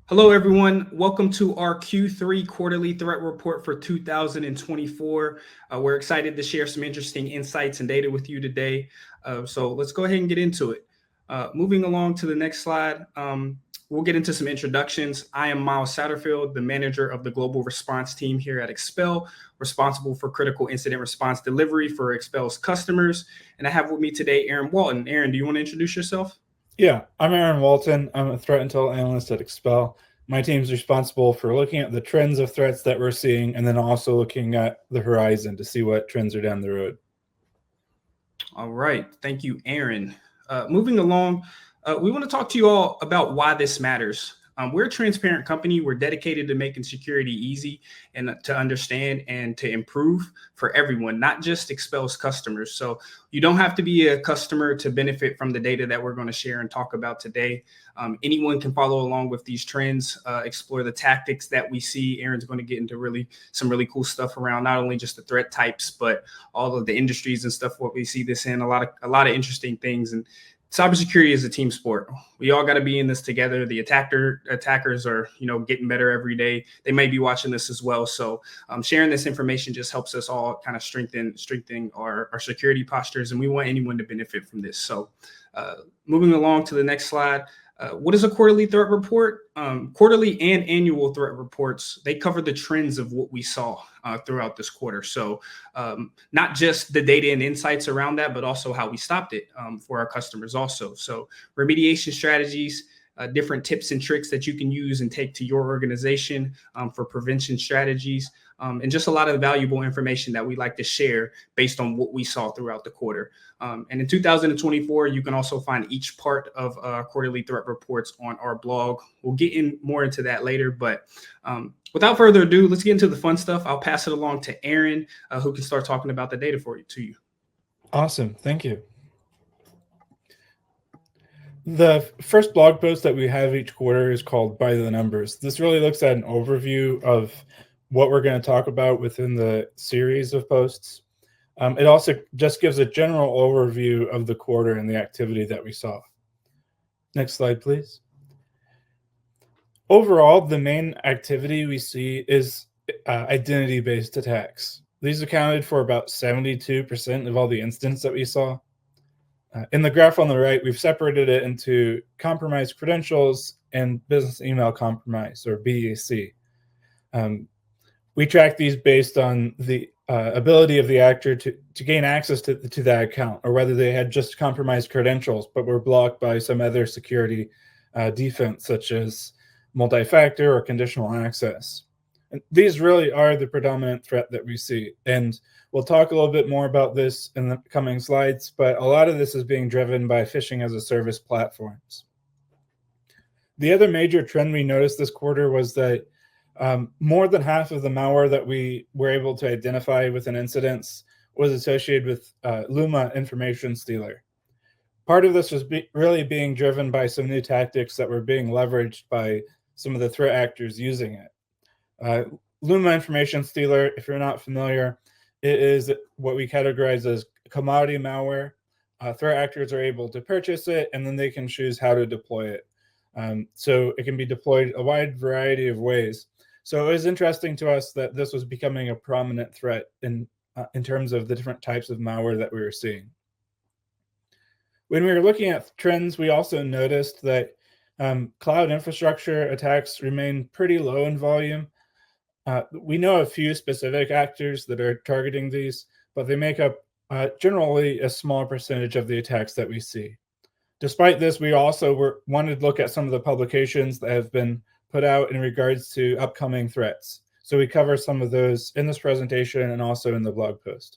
Hello, everyone. Welcome to our Q3 quarterly threat report for 2024. We're excited to share some interesting insights and data with you today. So let's go ahead and get into it. Moving along to the next slide, we'll get into some introductions. I am Miles Satterfield, the manager of the global response team here at Expel, responsible for critical incident response delivery for Expel's customers. And I have with me today Aaron Walton. Aaron, do you want to introduce yourself? Yeah, I'm Aaron Walton. I'm a threat intel analyst at Expel. My team's responsible for looking at the trends of threats that we're seeing and then also looking at the horizon to see what trends are down the road. All right. Thank you, Aaron. Moving along, we want to talk to you all about why this matters. We're a transparent company. We're dedicated to making security easy and to understand and to improve for everyone, not just Expel's customers. So you don't have to be a customer to benefit from the data that we're going to share and talk about today. Anyone can follow along with these trends, explore the tactics that we see. Aaron's going to get into some really cool stuff around not only just the threat types, but all of the industries and stuff. What we see this in a lot of interesting things. And cybersecurity is a team sport. We all got to be in this together. The attackers are, getting better every day. They may be watching this as well. So sharing this information just helps us all kind of strengthen our security postures, and we want anyone to benefit from this. So moving along to the next slide. What is a quarterly threat report? Quarterly and annual threat reports, they cover the trends of what we saw throughout this quarter. So not just the data and insights around that, but also how we stopped it for our customers also. So remediation strategies, different tips and tricks that you can use and take to your organization for prevention strategies, and just a lot of valuable information that we like to share based on what we saw throughout the quarter. And in 2024, you can also find each part of quarterly threat reports on our blog. We'll get more into that later, but without further ado, let's get into the fun stuff. I'll pass it along to Aaron, who can start talking about the data to you. Awesome. Thank you. The first blog post that we have each quarter is called By the Numbers. This really looks at an overview of what we're going to talk about within the series of posts. It also just gives a general overview of the quarter and the activity that we saw. Next slide, please. Overall, the main activity we see is identity-based attacks. These accounted for about 72% of all the incidents that we saw. In the graph on the right, we've separated it into compromised credentials and business email compromise, or BEC. We track these based on the ability of the actor to gain access to that account, or whether they had just compromised credentials but were blocked by some other security defense, such as multi-factor or conditional access. And these really are the predominant threat that we see. And we'll talk a little bit more about this in the coming slides, but a lot of this is being driven by phishing as a service platforms. The other major trend we noticed this quarter was that more than half of the malware that we were able to identify within incidents was associated with Luma information stealer. Part of this was really being driven by some new tactics that were being leveraged by some of the threat actors using it. Luma information stealer, if you're not familiar, it is what we categorize as commodity malware. Threat actors are able to purchase it, and then they can choose how to deploy it. So it can be deployed a wide variety of ways. So it was interesting to us that this was becoming a prominent threat in terms of the different types of malware that we were seeing. When we were looking at trends, we also noticed that cloud infrastructure attacks remain pretty low in volume. We know a few specific actors that are targeting these, but they make up generally a small percentage of the attacks that we see. Despite this, we also wanted to look at some of the publications that have been put out in regards to upcoming threats. So we cover some of those in this presentation and also in the blog post.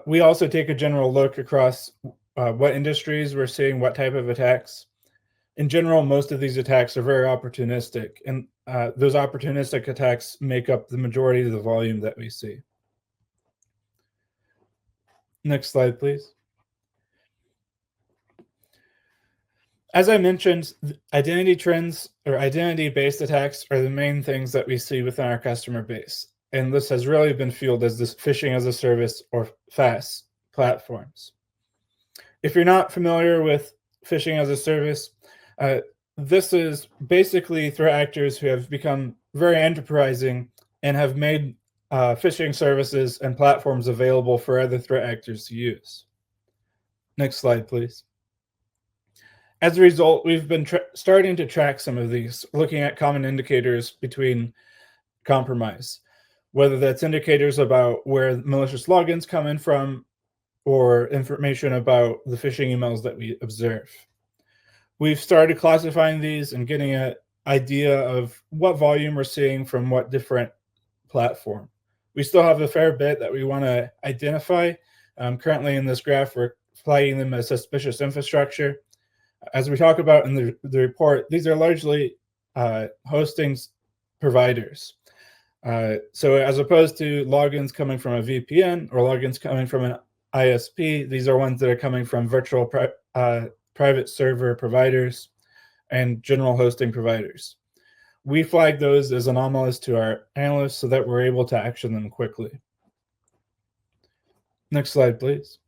We also take a general look across what industries we're seeing what type of attacks. In general, most of these attacks are very opportunistic, and those opportunistic attacks make up the majority of the volume that we see. Next slide, please. As I mentioned, identity trends or identity-based attacks are the main things that we see within our customer base. And this has really been fueled as this phishing as a service, or FAS platforms. If you're not familiar with phishing as a service, this is basically threat actors who have become very enterprising and have made phishing services and platforms available for other threat actors to use. Next slide, please. As a result, we've been starting to track some of these, looking at common indicators between compromise, whether that's indicators about where malicious logins come in from or information about the phishing emails that we observe. We've started classifying these and getting an idea of what volume we're seeing from what different platform. We still have a fair bit that we want to identify. Currently in this graph, we're flagging them as suspicious infrastructure. As we talk about in the report, these are largely hosting providers. So as opposed to logins coming from a VPN or logins coming from an ISP, these are ones that are coming from virtual private server providers and general hosting providers. We flag those as anomalous to our analysts so that we're able to action them quickly. Next slide, please.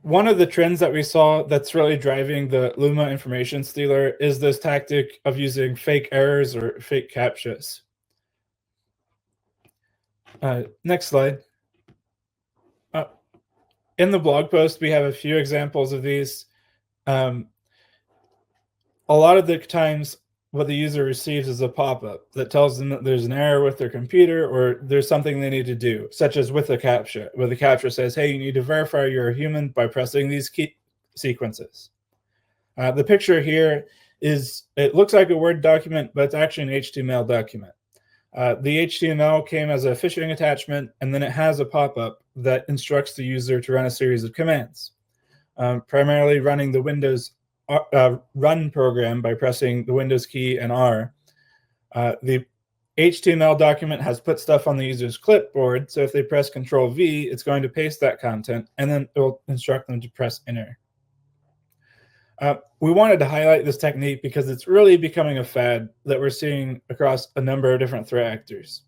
One of the trends that we saw that's really driving the Luma information stealer is this tactic of using fake errors or fake CAPTCHAs. Next slide. In the blog post, we have a few examples of these. A lot of the times, what the user receives is a pop-up that tells them that there's an error with their computer or there's something they need to do, such as with a CAPTCHA, where the CAPTCHA says, hey, you need to verify you're a human by pressing these key sequences. The picture here it looks like a Word document, but it's actually an HTML document. The HTML came as a phishing attachment, and then it has a pop-up that instructs the user to run a series of commands, primarily running the Windows run program by pressing the Windows key and R. The HTML document has put stuff on the user's clipboard, so if they press Control V, it's going to paste that content, and then it will instruct them to press Enter. We wanted to highlight this technique because it's really becoming a fad that we're seeing across a number of different threat actors.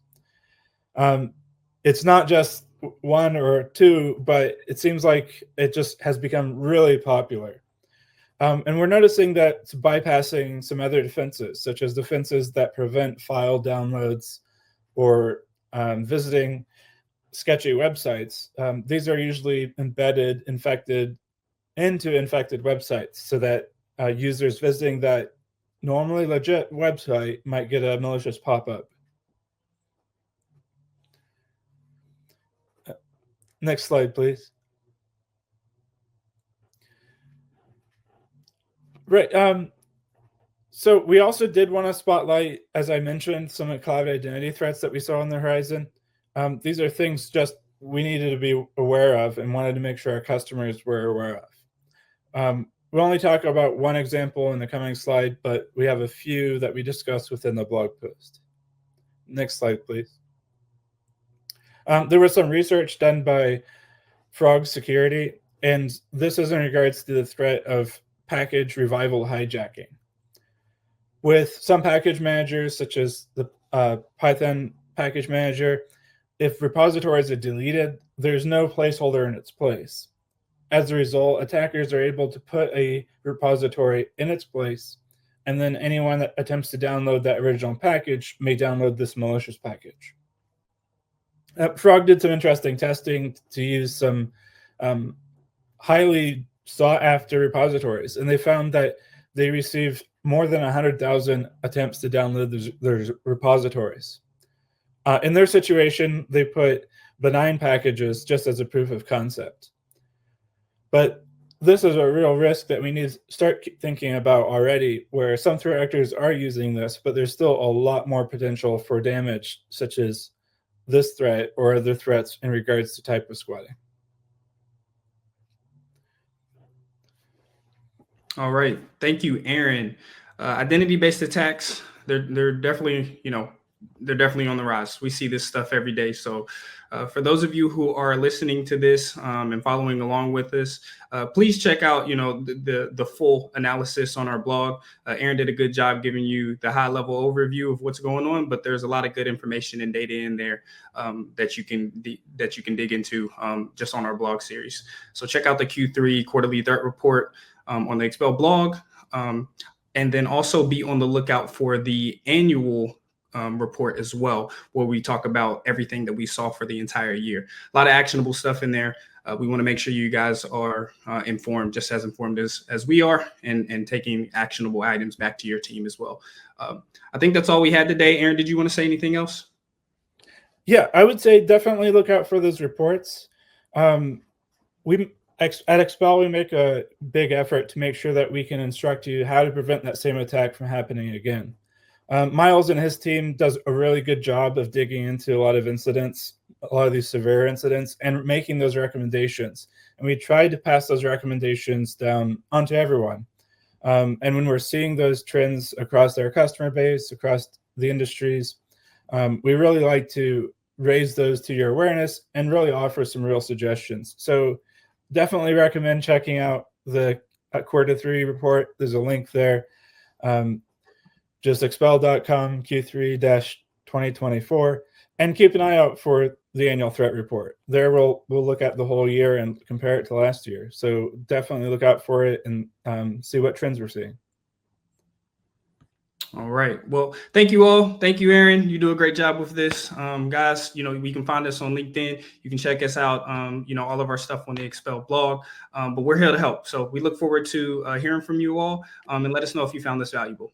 It's not just one or two, but it seems like it just has become really popular. And we're noticing that it's bypassing some other defenses, such as defenses that prevent file downloads or visiting sketchy websites. These are usually embedded, infected into infected websites so that users visiting that normally legit website might get a malicious pop-up. Next slide, please. Right. So we also did want to spotlight, as I mentioned, some cloud identity threats that we saw on the horizon. These are things just we needed to be aware of and wanted to make sure our customers were aware of. We'll only talk about one example in the coming slide, but we have a few that we discussed within the blog post. Next slide, please. There was some research done by Frog Security, and this is in regards to the threat of package revival hijacking. With some package managers, such as the Python package manager, if repositories are deleted, there's no placeholder in its place. As a result, attackers are able to put a repository in its place, and then anyone that attempts to download that original package may download this malicious package. Frog did some interesting testing to use some highly sought-after repositories, and they found that they received more than 100,000 attempts to download their repositories. In their situation, they put benign packages just as a proof of concept. But this is a real risk that we need to start thinking about already, where some threat actors are using this, but there's still a lot more potential for damage, such as this threat or other threats in regards to type of squatting. All right. Thank you, Aaron. Identity-based attacks, they're definitely, they're definitely on the rise. We see this stuff every day. So for those of you who are listening to this and following along with us, please check out, the full analysis on our blog. Aaron did a good job giving you the high level overview of what's going on, but there's a lot of good information and data in there that you can dig into just on our blog series. So check out the Q3 quarterly threat report on the Expel blog. And then also be on the lookout for the annual report as well, where we talk about everything that we saw for the entire year. A lot of actionable stuff in there. We want to make sure you guys are informed, just as informed as we are, and taking actionable items back to your team as well. I think that's all we had today. Aaron, did you want to say anything else? Yeah, I would say definitely look out for those reports. At Expel, we make a big effort to make sure that we can instruct you how to prevent that same attack from happening again. Miles and his team does a really good job of digging into a lot of incidents, a lot of these severe incidents, and making those recommendations. And we try to pass those recommendations down onto everyone. And when we're seeing those trends across our customer base, across the industries, we really like to raise those to your awareness and really offer some real suggestions. So definitely recommend checking out the quarter 3 report. There's a link there. Just expel.com Q3-2024, and keep an eye out for the annual threat report. There we'll look at the whole year and compare it to last year. So definitely look out for it and see what trends we're seeing. All right. Well, thank you all. Thank you, Aaron. You do a great job with this. Guys, we can find us on LinkedIn. You can check us out, all of our stuff on the Expel blog. But we're here to help. So we look forward to hearing from you all, and let us know if you found this valuable.